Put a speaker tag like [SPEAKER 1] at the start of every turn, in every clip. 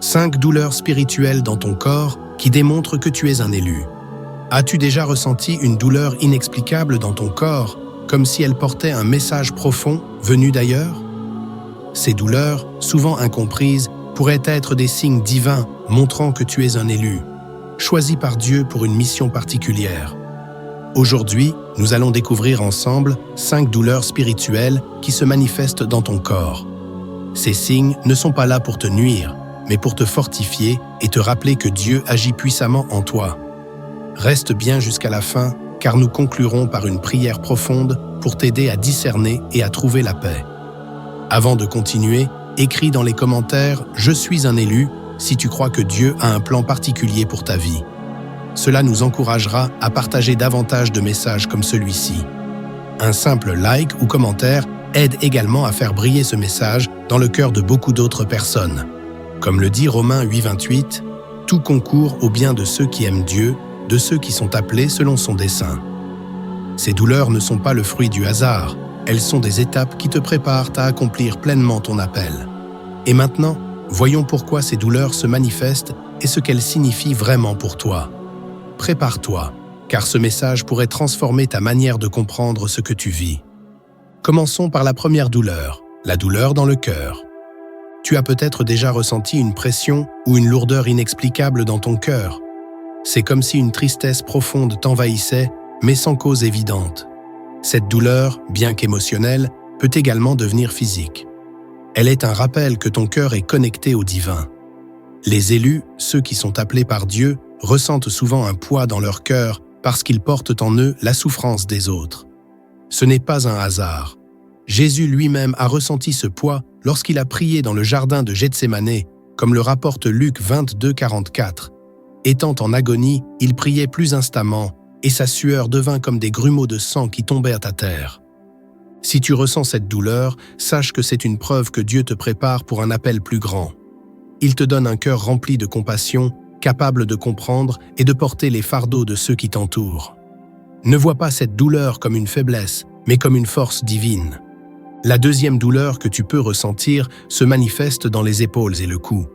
[SPEAKER 1] 5 douleurs spirituelles dans ton corps qui démontrent que tu es un élu. As-tu déjà ressenti une douleur inexplicable dans ton corps, comme si elle portait un message profond venu d'ailleurs? Ces douleurs, souvent incomprises, pourraient être des signes divins montrant que tu es un élu, choisi par Dieu pour une mission particulière. Aujourd'hui, nous allons découvrir ensemble 5 douleurs spirituelles qui se manifestent dans ton corps. Ces signes ne sont pas là pour te nuire, mais pour te fortifier et te rappeler que Dieu agit puissamment en toi. Reste bien jusqu'à la fin, car nous conclurons par une prière profonde pour t'aider à discerner et à trouver la paix. Avant de continuer, écris dans les commentaires « Je suis un élu » si tu crois que Dieu a un plan particulier pour ta vie. Cela nous encouragera à partager davantage de messages comme celui-ci. Un simple like ou commentaire aide également à faire briller ce message dans le cœur de beaucoup d'autres personnes. Comme le dit Romains 8,28, « Tout concourt au bien de ceux qui aiment Dieu, de ceux qui sont appelés selon son dessein. » Ces douleurs ne sont pas le fruit du hasard, elles sont des étapes qui te préparent à accomplir pleinement ton appel. Et maintenant, voyons pourquoi ces douleurs se manifestent et ce qu'elles signifient vraiment pour toi. Prépare-toi, car ce message pourrait transformer ta manière de comprendre ce que tu vis. Commençons par la première douleur, la douleur dans le cœur. Tu as peut-être déjà ressenti une pression ou une lourdeur inexplicable dans ton cœur. C'est comme si une tristesse profonde t'envahissait, mais sans cause évidente. Cette douleur, bien qu'émotionnelle, peut également devenir physique. Elle est un rappel que ton cœur est connecté au divin. Les élus, ceux qui sont appelés par Dieu, ressentent souvent un poids dans leur cœur parce qu'ils portent en eux la souffrance des autres. Ce n'est pas un hasard. Jésus lui-même a ressenti ce poids lorsqu'il a prié dans le jardin de Gethsémanée, comme le rapporte Luc 22, 44. Étant en agonie, il priait plus instamment, et sa sueur devint comme des grumeaux de sang qui tombèrent à terre. Si tu ressens cette douleur, sache que c'est une preuve que Dieu te prépare pour un appel plus grand. Il te donne un cœur rempli de compassion, capable de comprendre et de porter les fardeaux de ceux qui t'entourent. Ne vois pas cette douleur comme une faiblesse, mais comme une force divine. La deuxième douleur que tu peux ressentir se manifeste dans les épaules et le cou.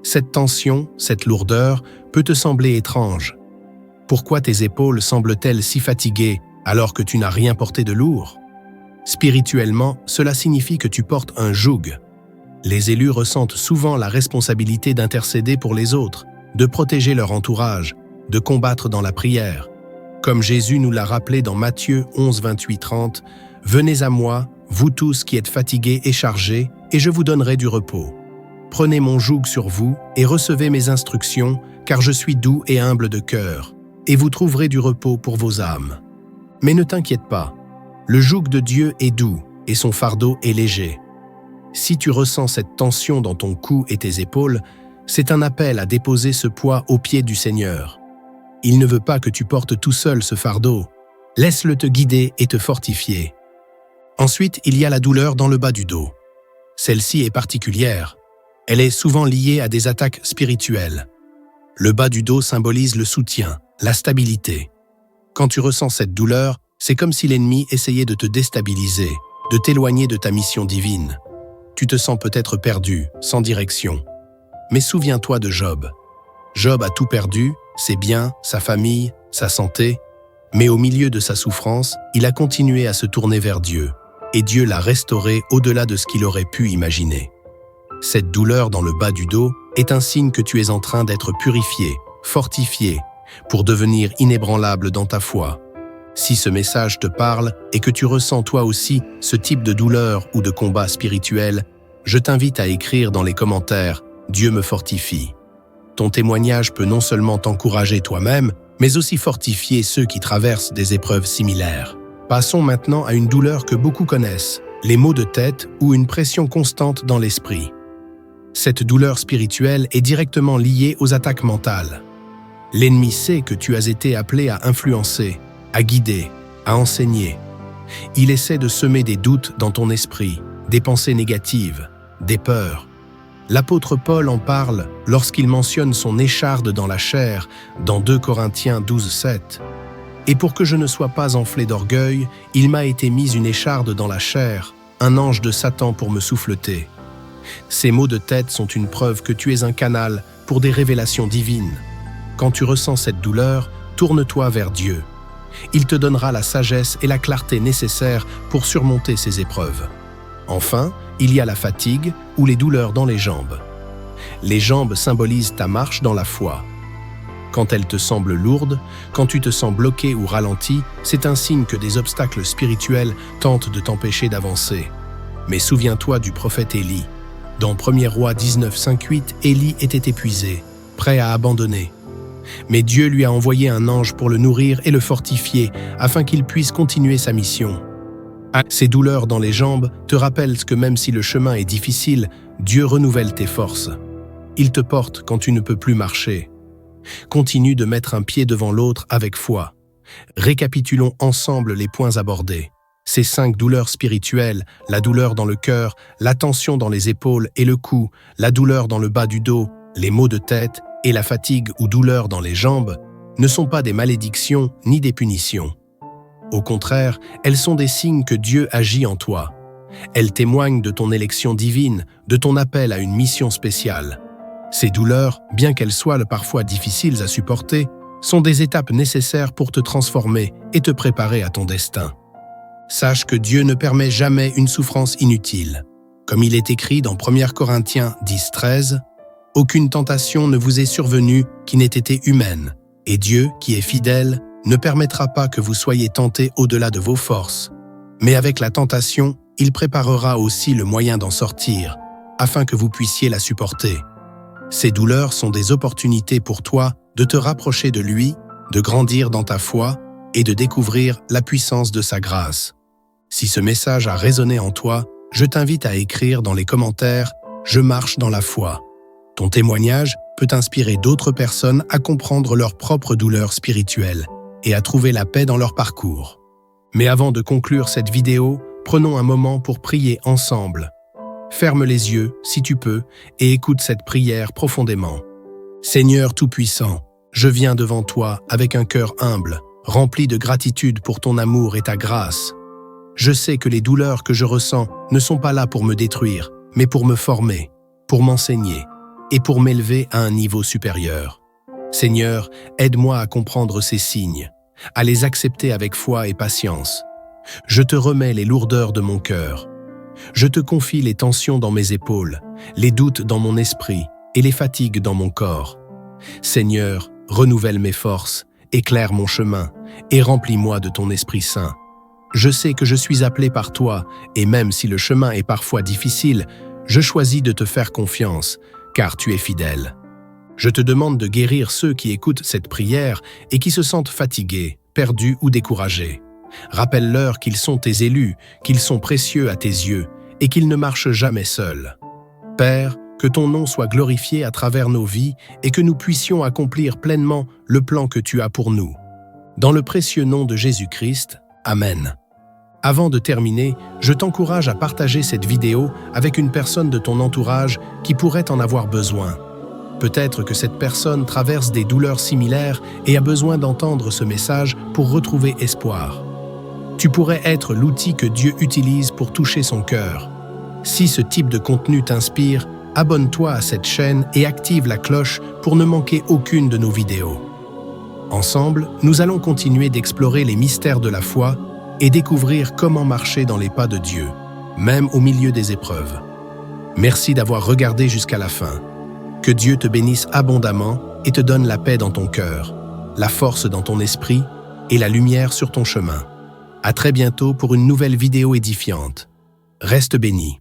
[SPEAKER 1] Cette tension, cette lourdeur, peut te sembler étrange. Pourquoi tes épaules semblent-elles si fatiguées alors que tu n'as rien porté de lourd? Spirituellement, cela signifie que tu portes un joug. Les élus ressentent souvent la responsabilité d'intercéder pour les autres, de protéger leur entourage, de combattre dans la prière. Comme Jésus nous l'a rappelé dans Matthieu 11, 28, 30, « Venez à moi, vous tous qui êtes fatigués et chargés, et je vous donnerai du repos. Prenez mon joug sur vous et recevez mes instructions, car je suis doux et humble de cœur, et vous trouverez du repos pour vos âmes. Mais ne t'inquiète pas, le joug de Dieu est doux et son fardeau est léger. » Si tu ressens cette tension dans ton cou et tes épaules, c'est un appel à déposer ce poids aux pieds du Seigneur. Il ne veut pas que tu portes tout seul ce fardeau. Laisse-le te guider et te fortifier. Ensuite, il y a la douleur dans le bas du dos. Celle-ci est particulière. Elle est souvent liée à des attaques spirituelles. Le bas du dos symbolise le soutien, la stabilité. Quand tu ressens cette douleur, c'est comme si l'ennemi essayait de te déstabiliser, de t'éloigner de ta mission divine. Tu te sens peut-être perdu, sans direction. Mais souviens-toi de Job. Job a tout perdu, ses biens, sa famille, sa santé, mais au milieu de sa souffrance, il a continué à se tourner vers Dieu, et Dieu l'a restauré au-delà de ce qu'il aurait pu imaginer. Cette douleur dans le bas du dos est un signe que tu es en train d'être purifié, fortifié, pour devenir inébranlable dans ta foi. Si ce message te parle et que tu ressens toi aussi ce type de douleur ou de combat spirituel, je t'invite à écrire dans les commentaires « Dieu me fortifie ». Ton témoignage peut non seulement t'encourager toi-même, mais aussi fortifier ceux qui traversent des épreuves similaires. Passons maintenant à une douleur que beaucoup connaissent, les maux de tête ou une pression constante dans l'esprit. Cette douleur spirituelle est directement liée aux attaques mentales. L'ennemi sait que tu as été appelé à influencer, à guider, à enseigner. Il essaie de semer des doutes dans ton esprit, des pensées négatives, des peurs. L'apôtre Paul en parle lorsqu'il mentionne son écharde dans la chair dans 2 Corinthiens 12, 7. « Et pour que je ne sois pas enflé d'orgueil, il m'a été mis une écharde dans la chair, un ange de Satan pour me souffleter. Ces maux de tête sont une preuve que tu es un canal pour des révélations divines. Quand tu ressens cette douleur, tourne-toi vers Dieu. Il te donnera la sagesse et la clarté nécessaires pour surmonter ces épreuves. Enfin, il y a la fatigue ou les douleurs dans les jambes. Les jambes symbolisent ta marche dans la foi. Quand elles te semblent lourdes, quand tu te sens bloqué ou ralenti, c'est un signe que des obstacles spirituels tentent de t'empêcher d'avancer. Mais souviens-toi du prophète Élie. Dans 1er Roi 19, 5-8, Élie était épuisé, prêt à abandonner. Mais Dieu lui a envoyé un ange pour le nourrir et le fortifier, afin qu'il puisse continuer sa mission. Ces douleurs dans les jambes te rappellent que même si le chemin est difficile, Dieu renouvelle tes forces. Il te porte quand tu ne peux plus marcher. Continue de mettre un pied devant l'autre avec foi. Récapitulons ensemble les points abordés. Ces 5 douleurs spirituelles, la douleur dans le cœur, la tension dans les épaules et le cou, la douleur dans le bas du dos, les maux de tête et la fatigue ou douleur dans les jambes, ne sont pas des malédictions ni des punitions. Au contraire, elles sont des signes que Dieu agit en toi. Elles témoignent de ton élection divine, de ton appel à une mission spéciale. Ces douleurs, bien qu'elles soient parfois difficiles à supporter, sont des étapes nécessaires pour te transformer et te préparer à ton destin. Sache que Dieu ne permet jamais une souffrance inutile. Comme il est écrit dans 1 Corinthiens 10, 13, « Aucune tentation ne vous est survenue qui n'ait été humaine, et Dieu, qui est fidèle, ne permettra pas que vous soyez tentés au-delà de vos forces. Mais avec la tentation, il préparera aussi le moyen d'en sortir, afin que vous puissiez la supporter. » Ces douleurs sont des opportunités pour toi de te rapprocher de lui, de grandir dans ta foi et de découvrir la puissance de sa grâce. Si ce message a résonné en toi, je t'invite à écrire dans les commentaires « Je marche dans la foi ». Ton témoignage peut inspirer d'autres personnes à comprendre leurs propres douleurs spirituelles et à trouver la paix dans leur parcours. Mais avant de conclure cette vidéo, prenons un moment pour prier ensemble. Ferme les yeux, si tu peux, et écoute cette prière profondément. Seigneur Tout-Puissant, je viens devant toi avec un cœur humble, rempli de gratitude pour ton amour et ta grâce. Je sais que les douleurs que je ressens ne sont pas là pour me détruire, mais pour me former, pour m'enseigner et pour m'élever à un niveau supérieur. Seigneur, aide-moi à comprendre ces signes, à les accepter avec foi et patience. Je te remets les lourdeurs de mon cœur. Je te confie les tensions dans mes épaules, les doutes dans mon esprit et les fatigues dans mon corps. Seigneur, renouvelle mes forces, éclaire mon chemin et remplis-moi de ton Esprit Saint. Je sais que je suis appelé par toi et même si le chemin est parfois difficile, je choisis de te faire confiance, car tu es fidèle. Je te demande de guérir ceux qui écoutent cette prière et qui se sentent fatigués, perdus ou découragés. Rappelle-leur qu'ils sont tes élus, qu'ils sont précieux à tes yeux et qu'ils ne marchent jamais seuls. Père, que ton nom soit glorifié à travers nos vies et que nous puissions accomplir pleinement le plan que tu as pour nous. Dans le précieux nom de Jésus-Christ, Amen. Avant de terminer, je t'encourage à partager cette vidéo avec une personne de ton entourage qui pourrait en avoir besoin. Peut-être que cette personne traverse des douleurs similaires et a besoin d'entendre ce message pour retrouver espoir. Tu pourrais être l'outil que Dieu utilise pour toucher son cœur. Si ce type de contenu t'inspire, abonne-toi à cette chaîne et active la cloche pour ne manquer aucune de nos vidéos. Ensemble, nous allons continuer d'explorer les mystères de la foi et découvrir comment marcher dans les pas de Dieu, même au milieu des épreuves. Merci d'avoir regardé jusqu'à la fin. Que Dieu te bénisse abondamment et te donne la paix dans ton cœur, la force dans ton esprit et la lumière sur ton chemin. À très bientôt pour une nouvelle vidéo édifiante. Reste béni.